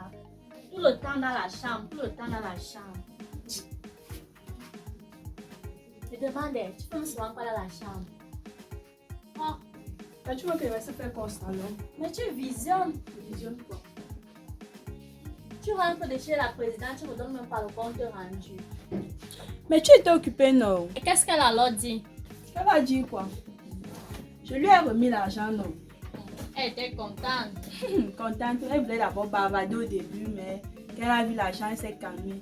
là. Tout le temps dans la chambre, tout le temps dans la chambre. Je demandais, tu peux me souvent quoi dans la chambre? Oh. Mais tu veux que je vais se faire constant, non? Mais tu visionnes. Je visionne quoi? Tu rentres de chez la présidente, tu ne me donnes même pas le compte rendu. Mais tu étais occupée, non? Et qu'est-ce qu'elle a alors dit? Elle va dire quoi? Je lui ai remis l'argent, non? Elle était contente. Contente. Elle voulait d'abord bavarder au début, mais quand elle a vu l'argent, elle s'est calmée.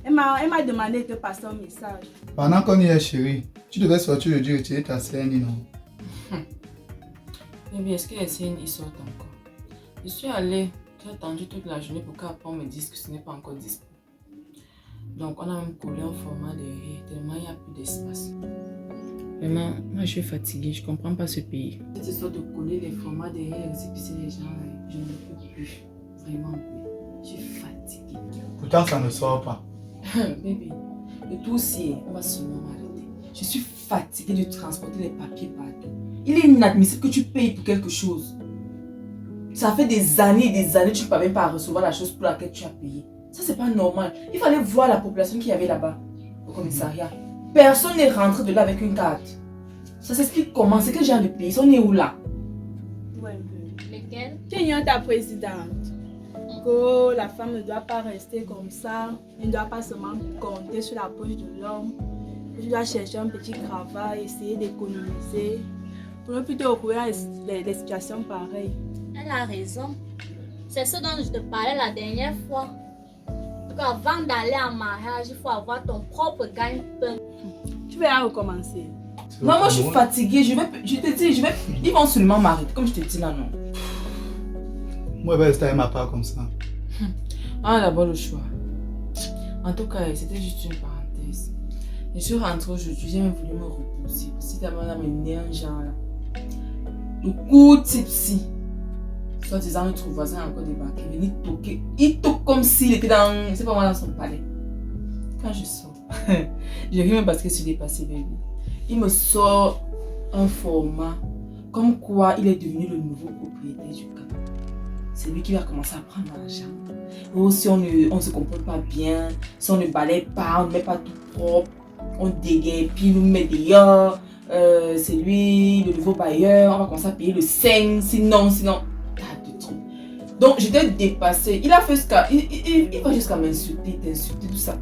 Elle m'a demandé de te passer un message. Pendant qu'on y est, chérie, tu devais sortir le Dieu retirer ta scène, non? Baby, est-ce que les scènes y sortent encore? Je suis allée, j'ai attendu toute la journée pour qu'après on me dise que ce n'est pas encore dispo. Donc on a même collé un format derrière, tellement il n'y a plus d'espace. Vraiment, moi je suis fatiguée, je ne comprends pas ce pays. Cette histoire de coller les formats derrière et récépissé les gens, je ne peux plus. Vraiment plus. Je suis fatiguée. Pourtant, ça ne sort pas. Bébé, le dossier, on va seulement m'arrêter. Je suis fatiguée de transporter les papiers partout. Il est inadmissible que tu payes pour quelque chose. Ça fait des années et des années que tu ne parviens pas à recevoir la chose pour laquelle tu as payé. Ça, c'est pas normal. Il fallait voir la population qu'il y avait là-bas, au commissariat. Personne n'est rentré de là avec une carte. Ça s'explique comment? C'est quel genre de pays? On est où là? Ouais, Lesquels? tu ignores ta présidente. Que la femme ne doit pas rester comme ça. Elle ne doit pas seulement compter sur la poche de l'homme. Tu dois chercher un petit travail, essayer d'économiser. Pour ne plus te retrouver dans des situations pareilles. Elle a raison. C'est ce dont je te parlais la dernière fois. Donc avant d'aller en mariage, il faut avoir ton propre gagne-pain. Tu vas recommencer. Non, moi je suis fatiguée. Je te dis, ils vont seulement m'arrêter, comme je te dis là, non. Moi, je vais rester avec ma part comme ça. On a d'abord le choix. En tout cas, c'était juste une parenthèse. Je suis rentrée aujourd'hui, j'ai même voulu me reposer. Si ta maman me né un genre là. Le coup tipsy. Soit disant notre voisin a encore débarqué, venir toquer. Il toque comme s'il était dans, je sais pas moi, dans son palais. Quand je sors, je ris même parce que je suis dépassée, baby. Il me sort un format comme quoi il est devenu le nouveau propriétaire du camp. C'est lui qui va commencer à prendre l'argent. Oh, si on ne se comporte pas bien, si on ne balaye pas, on ne met pas tout propre, on dégaine, puis nous met dehors. C'est lui, le nouveau bailleur, on va commencer à payer le 5, sinon, tas de trucs. Donc j'étais dépassée. Il a fait ce cas, il va jusqu'à m'insulter, t'insulter, tout ça.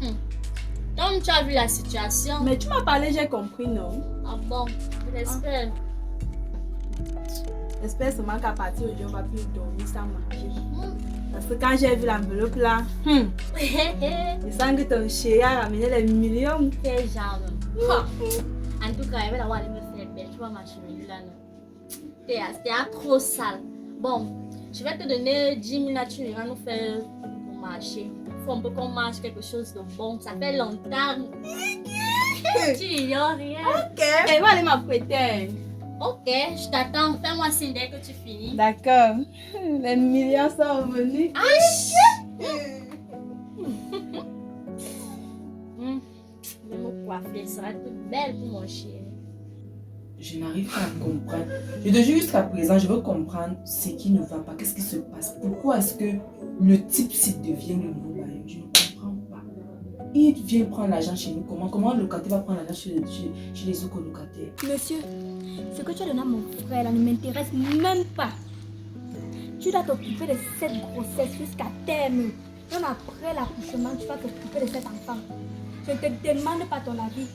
Donc tu as vu la situation. Mais tu m'as parlé, j'ai compris, non? Ah bon, je l'espère. J'espère seulement qu'à partir d'aujourd'hui, on va plus dormir sans manger. Parce que quand j'ai vu l'enveloppe là, je sens que ton chéri a ramené les millions. Quel genre. En tout cas, elle va aller me faire belle. Tu vois ma chemise là, non? C'était trop sale. Bon, je vais te donner 10 000 là, tu iras nous faire pour marcher. Il faut un peu qu'on mange quelque chose de bon. Ça fait longtemps. Tu ignores rien. Ok, elle va aller m'apprêter. Ok, je t'attends. Fais-moi signe dès que tu finis. D'accord. Les millions sont revenus. Je vais me coiffer. Ça sera toute belle pour mon chéri. Je n'arrive pas à comprendre. Je te jure jusqu'à présent, je veux comprendre ce qui ne va pas. Qu'est-ce qui se passe? Pourquoi est-ce que le type site devient le nouveau bailleur? Je ne comprends pas. Il vient prendre l'argent chez nous. Comment le locataire va prendre l'argent chez les autres locataires? Monsieur, ce que tu as donné à mon frère là ne m'intéresse même pas. Tu dois t'occuper de cette grossesse jusqu'à terme. Même après l'accouchement, tu vas t'occuper de cet enfant. Je ne te demande pas ton avis.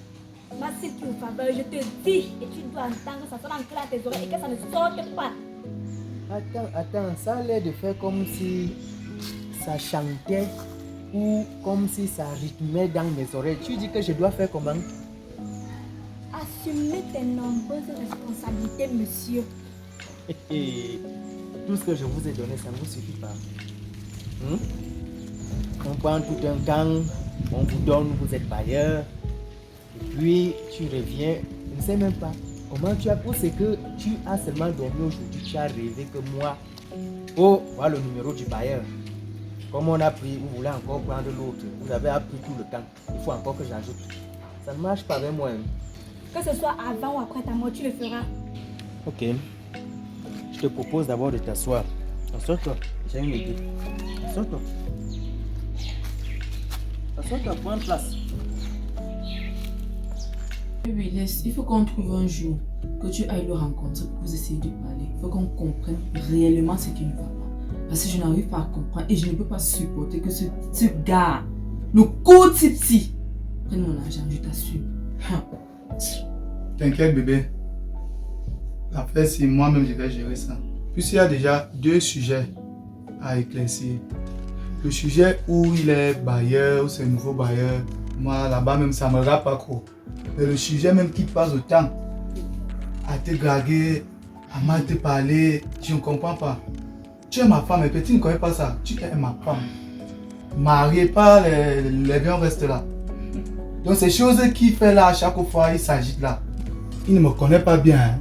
Ma si tu me faveur, je te dis et tu dois entendre que ça soit ancré à tes oreilles et que ça ne sorte pas. Attends, ça a l'air de faire comme si ça chantait ou comme si ça rythmait dans mes oreilles. Tu dis que je dois faire comment? Assumez tes nombreuses responsabilités, monsieur. Tout ce que je vous ai donné, ça ne vous suffit pas. On prend tout un camp, on vous donne, vous êtes bailleur. Et puis tu reviens, je ne sais même pas comment tu as pour ce que tu as seulement dormi aujourd'hui, tu as rêvé que moi, oh, voilà le numéro du bailleur. Comme on a pris, vous voulez encore prendre l'autre, vous avez appris tout le temps, il faut encore que j'ajoute. Ça ne marche pas avec moi. Que ce soit avant ou après ta mort, tu le feras. Ok. Je te propose d'abord de t'asseoir. Assois-toi, j'ai une idée. Assois-toi. Assois-toi, prends place. Oui, laisse. Il faut qu'on trouve un jour que tu ailles le rencontrer pour vous essayer de parler. Il faut qu'on comprenne réellement ce qui ne va pas. Parce que je n'arrive pas à comprendre et je ne peux pas supporter que ce gars, le coup type-ci, prenne mon argent, je t'assure. T'inquiète, bébé. L'affaire, c'est moi-même, je vais gérer ça. Puisqu'il y a déjà 2 sujets à éclaircir. Le sujet où il est bailleur, où c'est un nouveau bailleur, moi, là-bas, même, ça ne me regarde pas trop. Mais le sujet même qui passe autant à te draguer, à mal te parler, je ne comprends pas. Tu es ma femme, et tu ne connais pas ça. Tu es ma femme. Mariée, pas les biens restent là. Donc ces choses qu'il fait là, à chaque fois, il s'agite là. Il ne me connaît pas bien. Hein.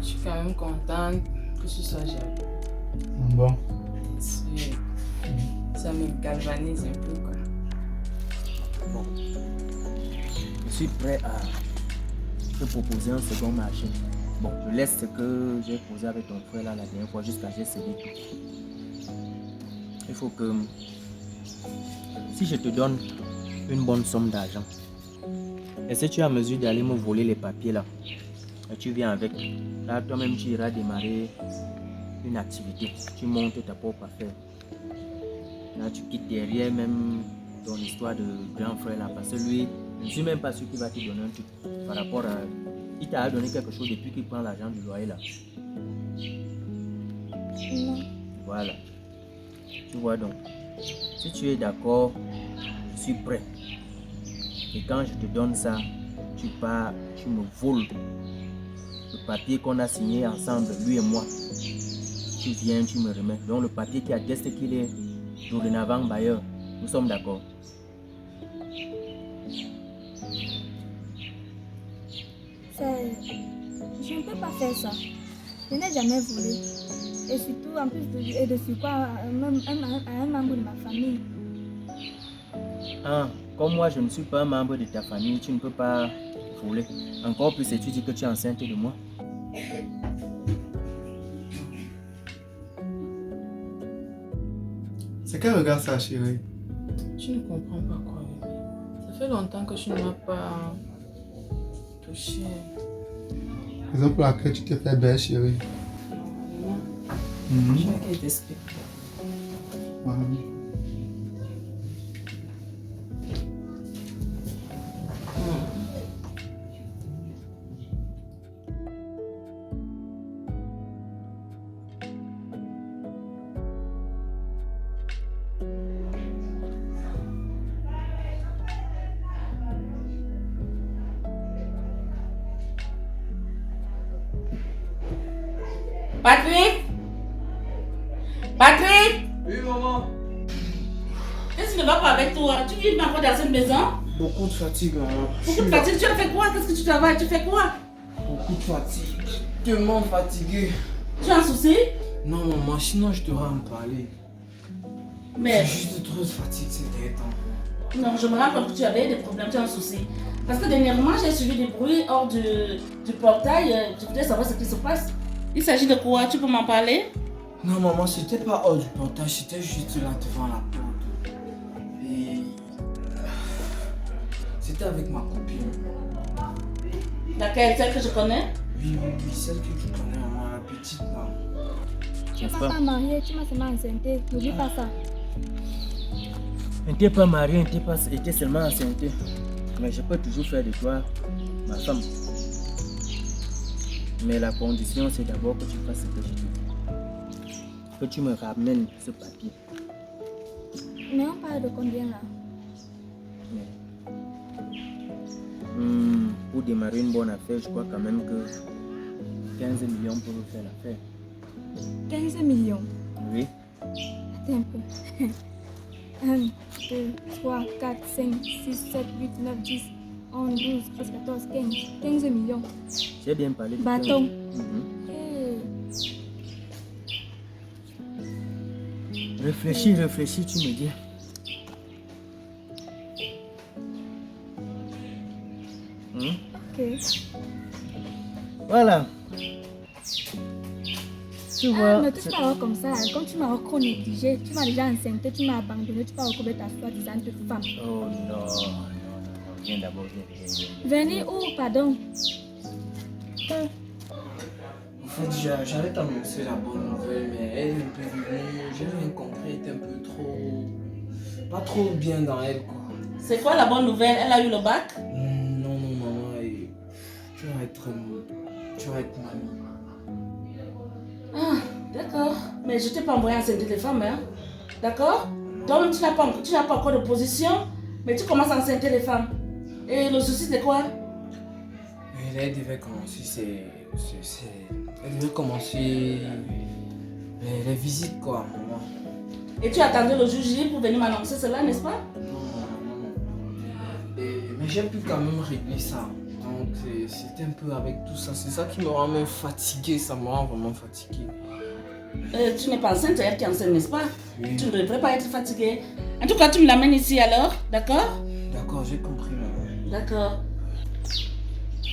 Je suis quand même contente que ce soit géré. Bon. Ça me galvanise un peu, quoi. Bon. Je suis prêt à te proposer un second marché. Bon, je laisse ce que j'ai posé avec ton frère là la dernière fois jusqu'à j'ai cédé tout. Il faut que, si je te donne une bonne somme d'argent, est-ce que tu es à mesure d'aller me voler les papiers là? Et tu viens avec. Là, toi-même, tu iras démarrer une activité. Tu montes ta propre affaire. Là, tu quittes derrière même ton histoire de grand frère là. Parce que lui, je ne suis même pas sûr qu'il va te donner un truc par rapport à... Il t'a donné quelque chose depuis qu'il prend l'argent du loyer là. Non. Voilà. Tu vois donc. Si tu es d'accord, je suis prêt. Et quand je te donne ça, tu pars, tu me voles le papier qu'on a signé ensemble, lui et moi. Tu viens, tu me remets. Donc le papier qui atteste qu'il est dorénavant bailleur. Nous sommes d'accord. Je ne peux pas faire ça. Je n'ai jamais volé. Et surtout, en plus de surcroît, à un membre de ma famille. Ah, comme moi, je ne suis pas un membre de ta famille, tu ne peux pas voler. Encore plus, et tu dis que tu es enceinte de moi. C'est quel regard ça, chérie? Tu ne comprends pas quoi. Ça fait longtemps que tu ne m'as pas touché. Raison pour laquelle tu te fais belle, chérie. Non. Je vais t'expliquer. Patrick! Patrick! Oui, maman. Qu'est-ce qui ne va pas avec toi? Tu vis encore dans cette maison? Beaucoup de fatigue, maman. Beaucoup de fatigue. Tu as fait quoi? Qu'est-ce que tu travailles? Tu fais quoi? Beaucoup de fatigue. Tellement fatigué. Tu as un souci? Non, maman, sinon je devrais en parler. Mais J'ai juste trop de fatigue ces derniers temps. non, je me rends compte que tu avais des problèmes, tu as un souci. Parce que dernièrement, j'ai suivi des bruits hors du portail. Je voudrais savoir ce qui se passe. Il s'agit de quoi? Tu peux m'en parler? Non, maman, c'était pas hors du portage, c'était juste là devant la porte. Et. C'était avec ma copine. Laquelle? Celle que je connais? Oui, celle que tu connais, maman, la petite là. Tu ne m'as pas mariée, tu m'as seulement enceinté. N'oublie pas ça. Elle n'était pas mariée, elle était seulement enceinte. Mais je peux toujours faire de toi ma femme. Mais la condition, c'est d'abord que tu fasses ce que je te dis. Que tu me ramènes ce papier. Mais on parle de combien là? Pour démarrer une bonne affaire, je crois quand même que 15 millions pour faire l'affaire. 15 millions. Oui. Attends un peu. 1, 2, 3, 4, 5, 6, 7, 8, 9, 10, 11, 12, 13, 14, 15. 15 millions. J'ai bien parlé de Bâton. 15. Réfléchis, tu me dis. Ok. Voilà. Tu vois, Ne touche pas alors comme ça. Comme tu m'as encore négligé, tu m'as déjà enceinte, tu m'as abandonné, tu vas recouvrir ta soi-disant femme. oh non, non. Viens d'abord, viens. Venez où, pardon? En fait, j'allais t'annoncer la bonne nouvelle, mais elle est un peu venue, j'ai rien compris, elle était un peu trop... Pas trop bien dans elle, quoi. C'est quoi la bonne nouvelle? Elle a eu le bac? Non, maman, tu vas être mamie. Ah, d'accord. Mais je t'ai pas envoyé enceinte les femmes, hein? D'accord? Donc tu n'as pas encore de position, mais tu commences à enceinte les femmes. Et le souci c'est quoi? Elle devait commencer, elle devait commencer les visites, quoi, maman. Et tu attendais le jour J pour venir m'annoncer cela, n'est-ce pas? Non. Mais j'ai pu quand même régler ça. Donc c'était un peu avec tout ça. C'est ça qui me rend même fatigué. Ça me rend vraiment fatigué. Tu n'es pas enceinte, c'est elle qui est enceinte, n'est-ce pas? Oui. Tu ne devrais pas être fatigué. En tout cas, tu me l'amènes ici alors, d'accord? D'accord, j'ai compris, maman. D'accord.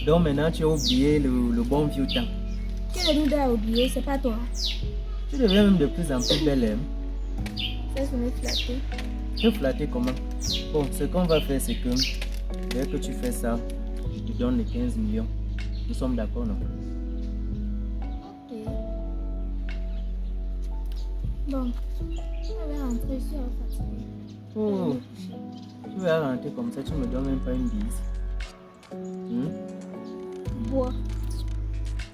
Donc maintenant, tu as oublié le bon vieux temps. Qui de nous deux a oublié? C'est pas toi. Tu deviens même de plus en plus belle, hein. Ça se me flatter. Te flatter comment? Bon, ce qu'on va faire, c'est que dès que tu fais ça, je te donne les 15 millions. Nous sommes d'accord, non? Ok. Bon, je vais rentrer ici à fatiguer. Oh, tu vas rentrer comme ça, tu me donnes même pas une bise. Bois.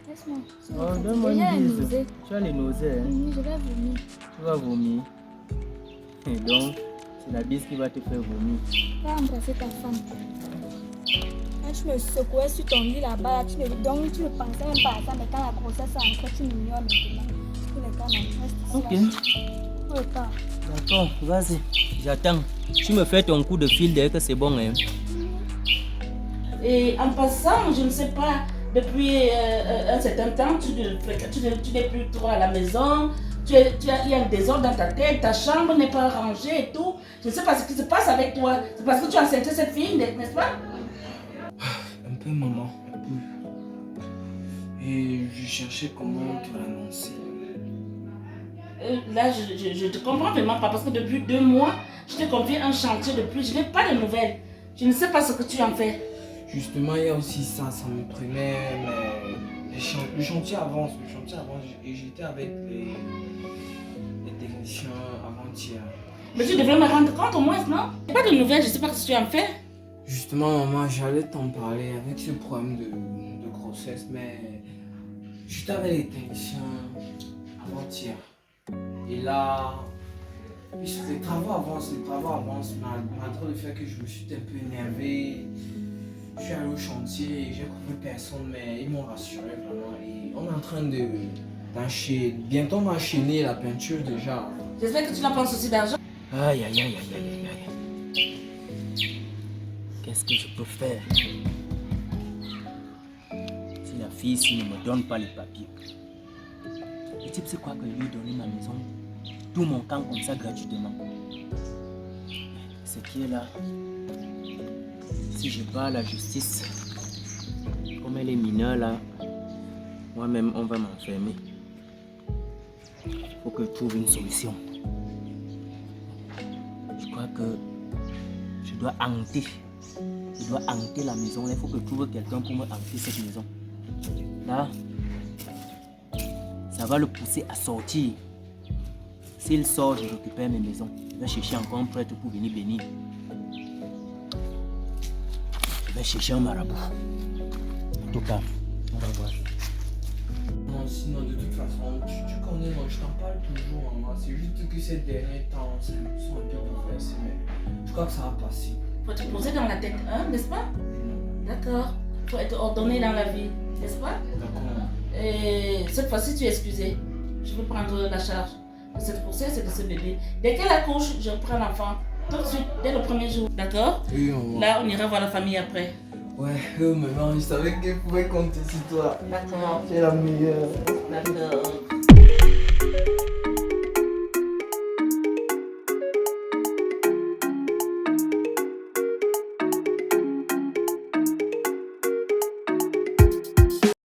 Laisse-moi. Oh, donne-moi J'ai une bise. nausée. Tu as les nausées, hein? Je vais vomir. Tu vas vomir. Et donc, c'est la bise qui va te faire vomir. Va embrasser ta femme. Quand tu me secouais sur ton lit là-bas, donc tu ne pensais même pas à ça, mais quand la grossesse est entrée, tu m'ignores maintenant. Pour le cas, reste ici. Ok. Pour le cas. D'accord, vas-y. J'attends. Tu me fais ton coup de fil dès que c'est bon, hein? Et en passant, je ne sais pas, depuis un certain temps, tu n'es plus trop à la maison, il y a un désordre dans ta tête, ta chambre n'est pas rangée et tout. Je ne sais pas ce qui se passe avec toi. C'est parce que tu as enceinté cette fille, n'est-ce pas? Un peu, maman, un peu. Et je cherchais comment te l'annoncer. Là, je te comprends vraiment pas parce que depuis 2 mois, je t'ai confié un chantier depuis, je n'ai pas de nouvelles. Je ne sais pas ce que tu en fais. Justement, il y a aussi ça me prenait, mais le chantier avance, et j'étais avec les techniciens avant-hier. Mais tu devrais me rendre compte au moins, non? Pas de nouvelles, je ne sais pas ce que tu en fais. Justement, maman, j'allais t'en parler avec ce problème de grossesse, mais j'étais avec les techniciens avant-hier. Et là, les travaux avancent, malgré le fait que je me suis un peu énervé. Je suis allé au chantier, j'ai trouvé personne, mais ils m'ont rassuré vraiment. Et on est en train d'enchaîner. Bientôt on va enchaîner la peinture déjà. J'espère que tu n'as pas un souci d'argent. Aïe, aïe, aïe, aïe, aïe, aïe. Qu'est-ce que je peux faire? Si la fille ici ne me donne pas les papiers, le type c'est quoi que je lui ai donné ma maison, tout mon camp comme ça gratuitement. Ce qui est là, si je bats la justice, comme elle est mineure là, moi-même on va m'enfermer. Il faut que je trouve une solution. Je crois que je dois hanter. Je dois hanter la maison. Il faut que je trouve quelqu'un pour me hanter cette maison. Là, ça va le pousser à sortir. S'il sort, je récupère mes maisons. Je vais chercher encore un prêtre pour venir bénir. Je vais chercher un marabout. En tout cas, on va voir. Non, sinon de toute façon, tu connais, moi je t'en parle toujours, maman. C'est juste que ces derniers temps, sont un peu bouleversés, mais je crois que ça va passer. Faut te poser dans la tête, hein, n'est-ce pas? D'accord. Faut être ordonné dans la vie, n'est-ce pas? D'accord. Et cette fois-ci, tu es excusé. Je vais prendre la charge de cette grossesse et de ce bébé. Dès qu'elle accouche, je prends l'enfant. Tout de suite, dès le premier jour. D'accord? Oui, maman. Là, on ira voir la famille après. Ouais, maman, je savais qu'elle pouvait compter sur toi. D'accord. Tu es la meilleure. D'accord.